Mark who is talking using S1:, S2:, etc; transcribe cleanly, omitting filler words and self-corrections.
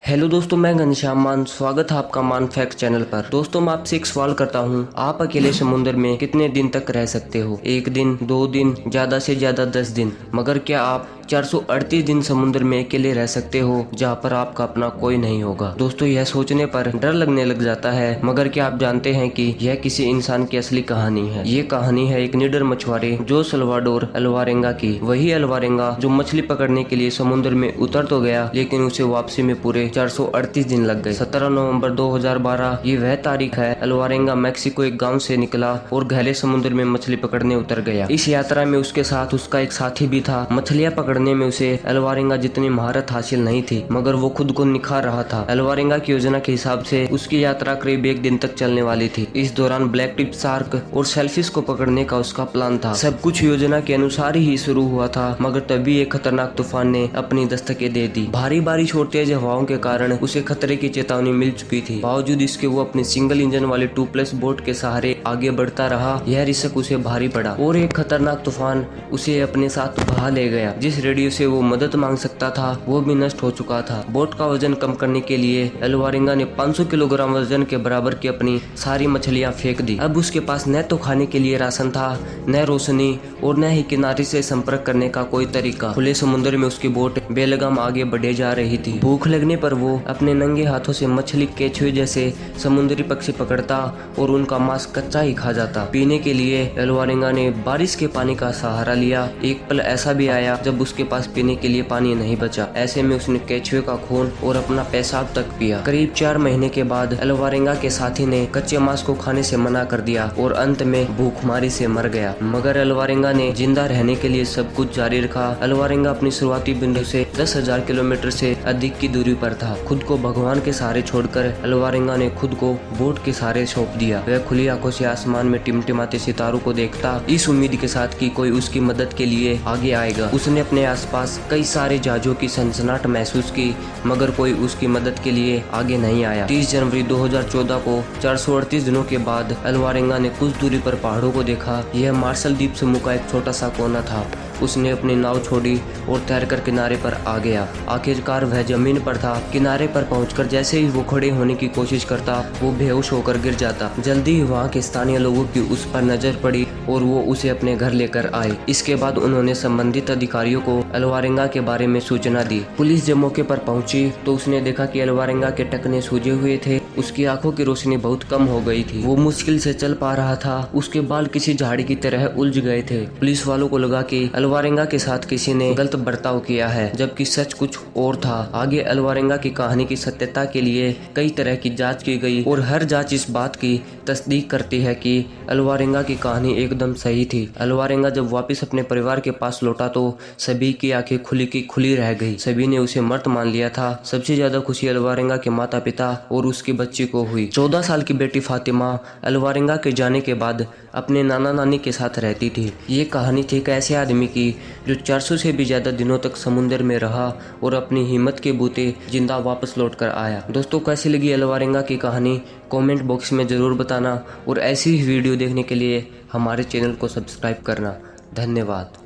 S1: Hello दोस्तों, मैं घनश्याम मान स्वागत है आपका मान फैक्ट चैनल पर। दोस्तों, मैं आपसे एक सवाल करता हूँ, आप अकेले समुद्र में कितने दिन तक रह सकते हो? 1 दिन, 2 दिन, ज्यादा से ज्यादा 10 दिन। मगर क्या आप 438 दिन समुद्र में अकेले रह सकते हो, जहाँ पर आपका अपना कोई नहीं होगा? दोस्तों, यह सोचने पर डर लगने लग जाता है, मगर क्या आप जानते हैं कि यह किसी इंसान की असली कहानी है? ये कहानी है एक निडर मछुआरे जो सल्वाडोर अल्वारेंगा की। वही अल्वारेंगा जो मछली पकड़ने के लिए समुद्र में उतर तो गया, लेकिन उसे वापसी में पूरे 438 दिन लग गए। 17 नवंबर 2012 ये वह तारीख है। अल्वारेंगा मैक्सिको एक गांव से निकला और गहरे समुद्र में मछली पकड़ने उतर गया। इस यात्रा में उसके साथ उसका एक साथी भी था। मछलियां पकड़ने में उसे अल्वारेंगा जितनी महारत हासिल नहीं थी, मगर वो खुद को निखार रहा था। अल्वारेंगा की योजना के हिसाब से उसकी यात्रा करीब 1 दिन तक चलने वाली थी। इस दौरान ब्लैक टिप शार्क और सेलफिश को पकड़ने का उसका प्लान था। सब कुछ योजना के अनुसार ही शुरू हुआ था, मगर तभी एक खतरनाक तूफान ने अपनी दस्तकें दे दी। भारी बारिश और तेज हवाओं के कारण उसे खतरे की चेतावनी मिल चुकी थी। बावजूद इसके वो अपनी सिंगल इंजन वाली 2+ बोट के सहारे आगे बढ़ता रहा। यह रिस्क उसे भारी पड़ा और एक खतरनाक तूफान उसे अपने साथ बहा ले गया। जिस रेडियो से वो मदद मांग सकता था वो भी नष्ट हो चुका था। बोट का वजन कम करने के लिए अल्वारेंगा ने 500 किलोग्राम वजन के बराबर की अपनी सारी मछलियां फेंक दी। अब उसके पास न तो खाने के लिए राशन था, न रोशनी और न ही किनारे से संपर्क करने का कोई तरीका। खुले समुद्र में उसकी बोट बेलगाम आगे बढ़े जा रही थी। भूख लगने पर वो अपने नंगे हाथों से मछली, केचुए जैसे समुद्री पक्षी पकड़ता और उनका मांस कच्चा ही खा जाता। पीने के लिए अल्वारेंगा ने बारिश के पानी का सहारा लिया। एक पल ऐसा भी आया जब उसके पास पीने के लिए पानी नहीं बचा। ऐसे में उसने केचुए का खून और अपना पेशाब तक पिया। करीब 4 महीने के बाद अल्वारेंगा के साथी ने कच्चे मांस को खाने से मना कर दिया और अंत में भूखमारी से मर गया। मगर अल्वारेंगा ने जिंदा रहने के लिए सब कुछ जारी रखा। अल्वारेंगा अपनी शुरुआती बिंदु से 10,000 किलोमीटर से अधिक की दूरी पर था। खुद को भगवान के सहारे छोड़कर अल्वारेंगा ने खुद को बोट के सहारे सौंप दिया। वह खुली आंखों से आसमान में टिमटिमाते सितारों को देखता, इस उम्मीद के साथ कि कोई उसकी मदद के लिए आगे आएगा। उसने अपने आसपास कई सारे जहाजों की सनसनाहट महसूस की, मगर कोई उसकी मदद के लिए आगे नहीं आया। 30 जनवरी 2014 को 438 दिनों के बाद अल्वारेंगा ने कुछ दूरी पर पहाड़ों को देखा। यह मार्शल द्वीप समूह का एक छोटा सा कोना था। उसने अपनी नाव छोड़ी और तैरकर किनारे पर आ गया। आखिरकार वह जमीन पर था। किनारे पर पहुंचकर जैसे ही वो खड़े होने की कोशिश करता, वो बेहोश होकर गिर जाता। जल्दी ही वहां के स्थानीय लोगों की उस पर नजर पड़ी और वो उसे अपने घर लेकर आए। इसके बाद उन्होंने संबंधित अधिकारियों को अल्वारेंगा के बारे में सूचना दी। पुलिस जब मौके पर पहुंची तो उसने देखा कि अल्वारेंगा के टखने सूजे हुए थे। उसकी आंखों की रोशनी बहुत कम हो गई थी। वो मुश्किल से चल पा रहा था। उसके बाल किसी झाड़ी की तरह उलझ गए थे। पुलिस वालों को लगा कि अल्वारेंगा के साथ किसी ने गलत बर्ताव किया है, जबकि सच कुछ और था। आगे अल्वारेंगा की कहानी की सत्यता के लिए कई तरह की जांच की गई और हर जांच इस बात की तस्दीक करती है कि अल्वारेंगा की कहानी एकदम सही थी। अल्वारेंगा जब वापस अपने परिवार के पास लौटा तो सभी की आंखें खुली की खुली रह गई। सभी ने उसे मर्द मान लिया था। सबसे ज्यादा खुशी अल्वारेंगा के माता पिता और उसकी बच्ची को हुई। 14 साल की बेटी फातिमा अल्वारेंगा के जाने के बाद अपने नाना नानी के साथ रहती थी। ये कहानी थी एक ऐसे आदमी की जो 400 से भी ज्यादा दिनों तक समुद्र में रहा और अपनी हिम्मत के बूते जिंदा वापस लौट कर आया। दोस्तों, कैसी लगी अल्वारेंगा की कहानी? कमेंट बॉक्स में जरूर बताना और ऐसी ही वीडियो देखने के लिए हमारे चैनल को सब्सक्राइब करना। धन्यवाद।